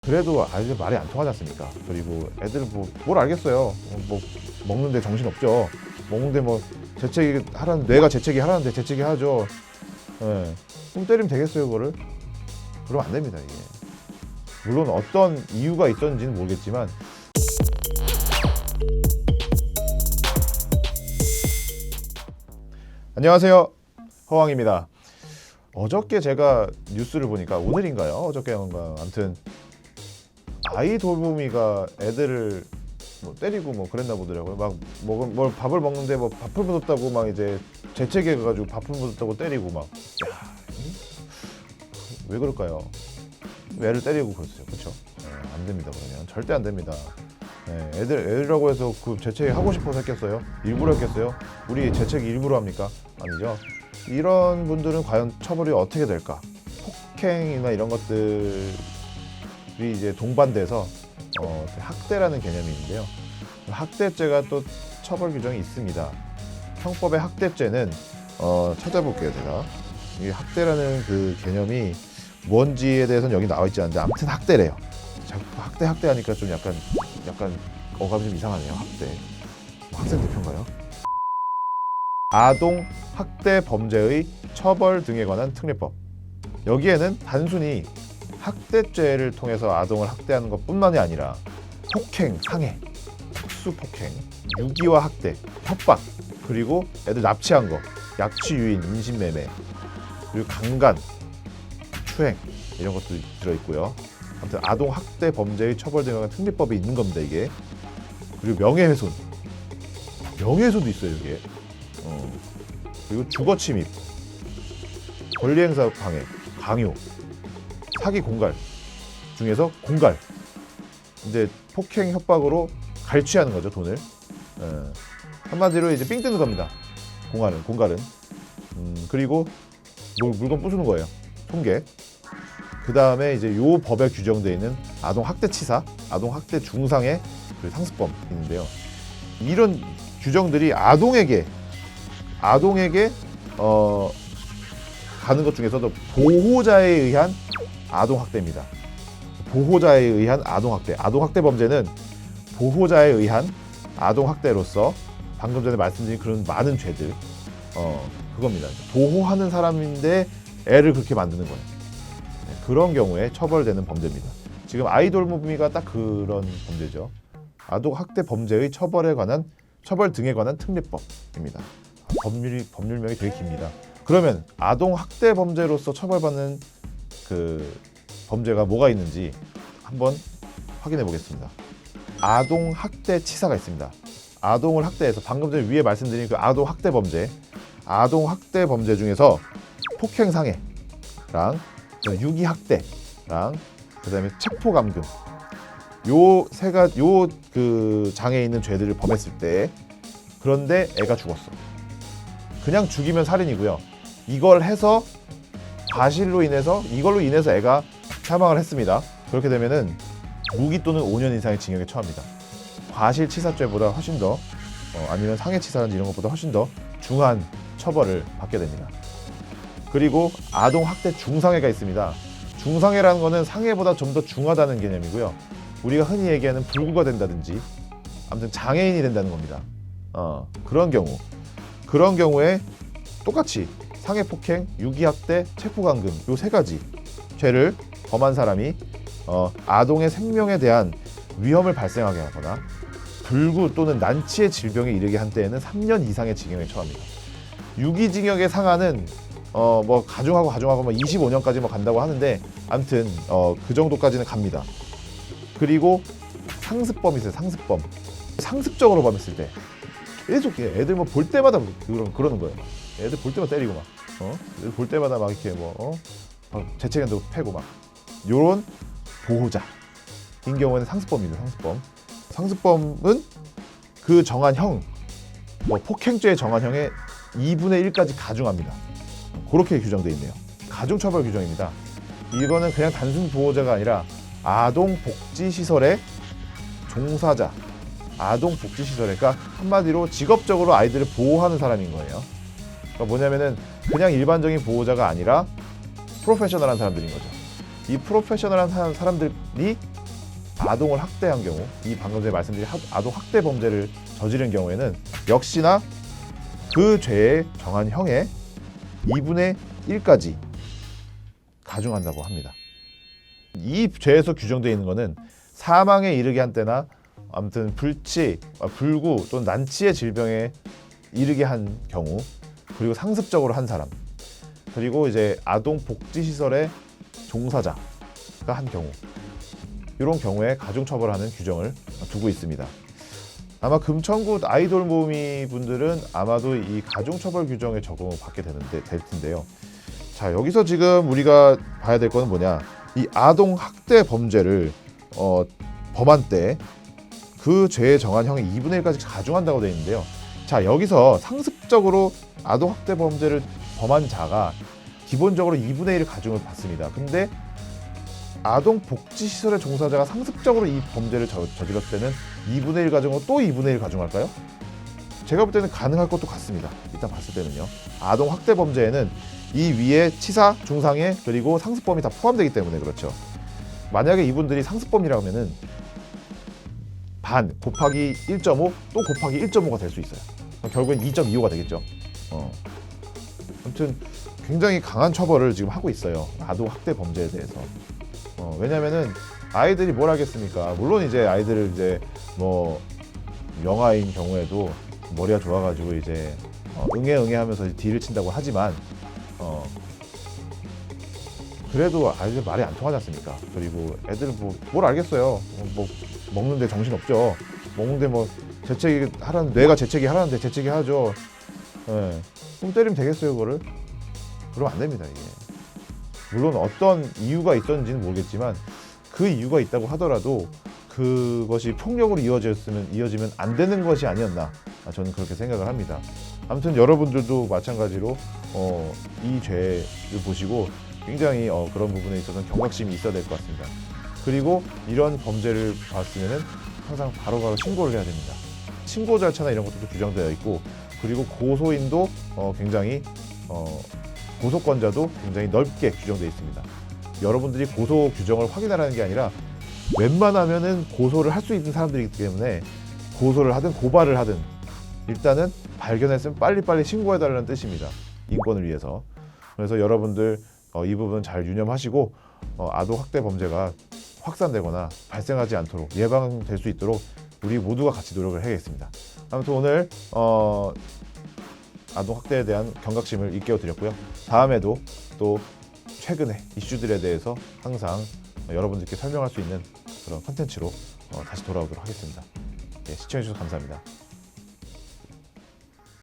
그래도 아이들 말이 안 통하지 않습니까? 그리고 애들 뭘 알겠어요. 뭐 먹는데 정신 없죠. 먹는데 뭐 재채기 하라는 뇌가 재채기 하라는데 재채기 하죠. 예. 그럼 때리면 되겠어요, 그거를? 그러면 안 됩니다, 이게. 물론 어떤 이유가 있었는지는 모르겠지만 안녕하세요, 허왕입니다. 어저께 제가 뉴스를 보니까 오늘인가요? 어저께인가? 아무튼 아이 돌보미가 애들을 뭐 때리고 뭐 그랬나 보더라고요. 막 뭘 밥을 먹는데 뭐 밥풀 묻었다고 막 이제 재채기 해가지고 밥풀 묻었다고 때리고 막. 야, 왜 그럴까요? 애를 때리고 그러세요, 그렇죠? 안 됩니다. 그러면 절대 안 됩니다. 애들이라고 해서 그 재채기 하고 싶어서 했겠어요? 일부러 했겠어요? 우리 재채기 일부러 합니까? 아니죠. 이런 분들은 과연 처벌이 어떻게 될까? 폭행이나 이런 것들이 이제 동반돼서 학대라는 개념이 있는데요. 학대죄가 또 처벌 규정이 있습니다. 형법의 학대죄는 찾아볼게요, 제가. 이 학대라는 그 개념이 뭔지에 대해서는 여기 나와 있지 않은데 아무튼 학대래요. 자꾸 학대 하니까 좀 약간 어감이 좀 이상하네요. 학대. 학생 대표인가요? 아동 학대 범죄의 처벌 등에 관한 특례법. 여기에는 단순히 학대죄를 통해서 아동을 학대하는 것뿐만이 아니라 폭행, 상해, 특수폭행, 유기와 학대, 협박, 그리고 애들 납치한 거, 약취 유인, 인신매매, 그리고 강간, 추행 이런 것도 들어있고요. 아무튼 아동 학대 범죄의 처벌 등에 관한 특례법이 있는 겁니다, 이게. 그리고 명예훼손, 명예훼손도 있어요, 이게. 그리고 주거침입, 권리행사 방해, 강요, 사기 공갈 중에서 공갈, 이제 폭행 협박으로 갈취하는 거죠, 돈을. 한마디로 이제 삥 뜨는 겁니다. 공갈은. 그리고 물건 부수는 거예요, 통계. 그 다음에 이제 요 법에 규정되어 있는 아동 학대치사, 아동 학대 중상해 그 상습범 있는데요. 이런 규정들이 아동에게 가는 것 중에서도 보호자에 의한 아동학대입니다. 보호자에 의한 아동학대. 아동학대 범죄는 보호자에 의한 아동학대로서 방금 전에 말씀드린 그런 많은 죄들, 그겁니다. 보호하는 사람인데 애를 그렇게 만드는 거예요. 그런 경우에 처벌되는 범죄입니다. 지금 아이돌무비가 딱 그런 범죄죠. 아동학대 범죄의 처벌 등에 관한 특례법입니다. 법률명이 되게 깁니다. 그러면 아동학대 범죄로서 처벌받는 그 범죄가 뭐가 있는지 한번 확인해 보겠습니다. 아동학대치사가 있습니다. 아동을 학대해서 방금 전에 위에 말씀드린 그 아동학대 범죄 중에서 폭행상해랑 유기학대랑 그다음에 체포감금, 요 그 장에 있는 죄들을 범했을 때, 그런데 애가 죽었어. 그냥 죽이면 살인이고요. 이걸로 인해서 애가 사망을 했습니다. 그렇게 되면은 무기 또는 5년 이상의 징역에 처합니다. 과실치사죄보다 훨씬 더 아니면 상해치사라든지 이런 것보다 훨씬 더 중한 처벌을 받게 됩니다. 그리고 아동학대 중상해가 있습니다. 중상해라는 거는 상해보다 좀 더 중하다는 개념이고요. 우리가 흔히 얘기하는 불구가 된다든지 아무튼 장애인이 된다는 겁니다. 그런 경우에 똑같이 상해폭행, 유기학대, 체포감금 요 세 가지 죄를 범한 사람이 아동의 생명에 대한 위험을 발생하게 하거나 불구 또는 난치의 질병에 이르게 한 때에는 3년 이상의 징역에 처합니다. 유기징역의 상한은 뭐 가중하고 뭐 25년까지 뭐 간다고 하는데 아무튼 그 정도까지는 갑니다. 그리고 상습범이 있어요. 상습적으로 범했을 때 계속 애들 뭐 볼 때마다 그러는 거예요. 애들 볼 때마다 때리고 막 애들 볼 때마다 막 이렇게 재채기한다고 패고 막 요런 보호자인 경우에는 상습범입니다. 상습범은 그 정한 형, 폭행죄의 정한 형의 2분의 1까지 가중합니다. 그렇게 규정되어 있네요. 가중처벌 규정입니다. 이거는 그냥 단순 보호자가 아니라 아동복지시설의 종사자, 아동복지시설에, 그러니까 한마디로 직업적으로 아이들을 보호하는 사람인 거예요. 그러니까 뭐냐면은 그냥 일반적인 보호자가 아니라 프로페셔널한 사람들인 거죠. 이 프로페셔널한 사람들이 아동을 학대한 경우, 이 방금 전에 말씀드린 아동 학대 범죄를 저지른 경우에는 역시나 그 죄에 정한 형의 2분의 1까지 가중한다고 합니다. 이 죄에서 규정되어 있는 것은 사망에 이르게 한 때나 아무튼 불치, 불구 또는 난치의 질병에 이르게 한 경우, 그리고 상습적으로 한 사람, 그리고 이제 아동 복지 시설의 종사자가 한 경우, 이런 경우에 가중 처벌하는 규정을 두고 있습니다. 아마 금천구 아이돌 모음이 분들은 아마도 이 가중 처벌 규정에 적용을 받게 될 텐데요. 자, 여기서 지금 우리가 봐야 될 거는 뭐냐? 이 아동 학대 범죄를 범한 때 그 죄에 정한 형의 2분의 1까지 가중한다고 되어 있는데요. 자, 여기서 상습적으로 아동 학대 범죄를 범한 자가 기본적으로 2분의 1을 가중을 받습니다. 근데 아동 복지 시설의 종사자가 상습적으로 이 범죄를 저질렀을 때는 2분의 1 가중으로 또 2분의 1 가중할까요? 제가 볼 때는 가능할 것도 같습니다. 일단 봤을 때는요. 아동 학대 범죄에는 이 위에 치사, 중상해, 그리고 상습범이 다 포함되기 때문에 그렇죠. 만약에 이분들이 상습범이라면은 반 곱하기 1.5 또 곱하기 1.5가 될 수 있어요. 결국엔 2.25가 되겠죠. 아무튼 굉장히 강한 처벌을 지금 하고 있어요. 아동 학대 범죄에 대해서. 왜냐면은 아이들이 뭘 하겠습니까? 물론 이제 아이들을 이제 뭐 영아인 경우에도 머리가 좋아가지고 이제 응애 하면서 딜을 친다고 하지만 그래도 아이들 말이 안 통하지 않습니까? 그리고 애들은 뭘 알겠어요. 뭐 먹는데 정신 없죠. 먹는데 뭐 재채기 하라는, 뇌가 재채기 하라는데 재채기 하죠. 예. 그럼 때리면 되겠어요, 그거를? 그러면 안 됩니다, 이게. 물론 어떤 이유가 있었는지는 모르겠지만 그 이유가 있다고 하더라도 그것이 폭력으로 이어지면 안 되는 것이 아니었나, 저는 그렇게 생각을 합니다. 아무튼 여러분들도 마찬가지로 이 죄를 보시고 굉장히 그런 부분에 있어서는 경각심이 있어야 될 것 같습니다. 그리고 이런 범죄를 봤으면은 항상 바로바로 신고를 해야 됩니다. 신고 절차나 이런 것도 규정되어 있고, 그리고 고소인도 굉장히 고소권자도 굉장히 넓게 규정되어 있습니다. 여러분들이 고소 규정을 확인하라는 게 아니라 웬만하면은 고소를 할 수 있는 사람들이기 때문에 고소를 하든 고발을 하든 일단은 발견했으면 빨리빨리 신고해달라는 뜻입니다. 인권을 위해서. 그래서 여러분들 이 부분 잘 유념하시고 아동 학대 범죄가 확산되거나 발생하지 않도록 예방될 수 있도록 우리 모두가 같이 노력을 해야겠습니다. 아무튼 오늘 아동 학대에 대한 경각심을 일깨워 드렸고요. 다음에도 또 최근의 이슈들에 대해서 항상 여러분들께 설명할 수 있는 그런 컨텐츠로 다시 돌아오도록 하겠습니다. 네, 시청해 주셔서 감사합니다.